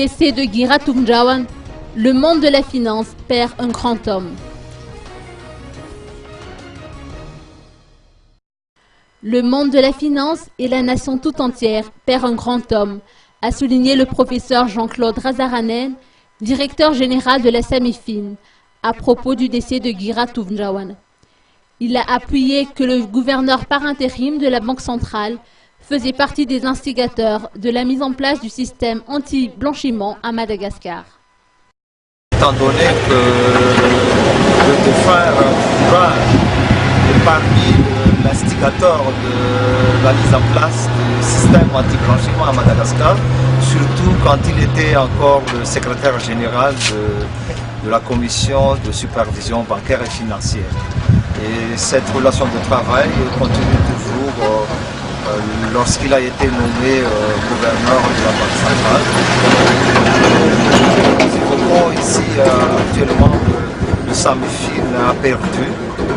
Décès de Guira Toumdjawan, le monde de la finance perd un grand homme. Le monde de la finance et la nation tout entière perd un grand homme, a souligné le professeur Jean-Claude Razaranen, directeur général de la Samifine, à propos du décès de Guira Toumdjawan. Il a appuyé que le gouverneur par intérim de la Banque centrale faisait partie des instigateurs de la mise en place du système anti-blanchiment à Madagascar. Étant donné que le défunt Toumdjawan est parmi l'instigateur de la mise en place du système anti-blanchiment à Madagascar, surtout quand il était encore le secrétaire général de la commission de supervision bancaire et financière. Et cette relation de travail continue toujours lorsqu'il a été nommé gouverneur de la Banque centrale. Nous évoquons ici actuellement que le Samifine a perdu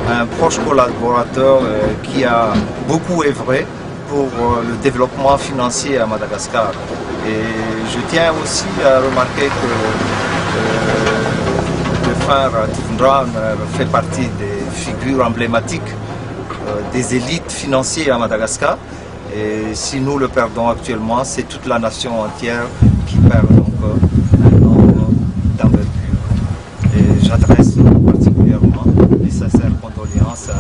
un proche collaborateur qui a beaucoup œuvré pour le développement financier à Madagascar. Et je tiens aussi à remarquer que le frère Toumdjawan fait partie des figures emblématiques des élites financières à Madagascar. Et si nous le perdons actuellement, c'est toute la nation entière qui perd donc un homme d'envergure. Et j'adresse particulièrement les sincères condoléances à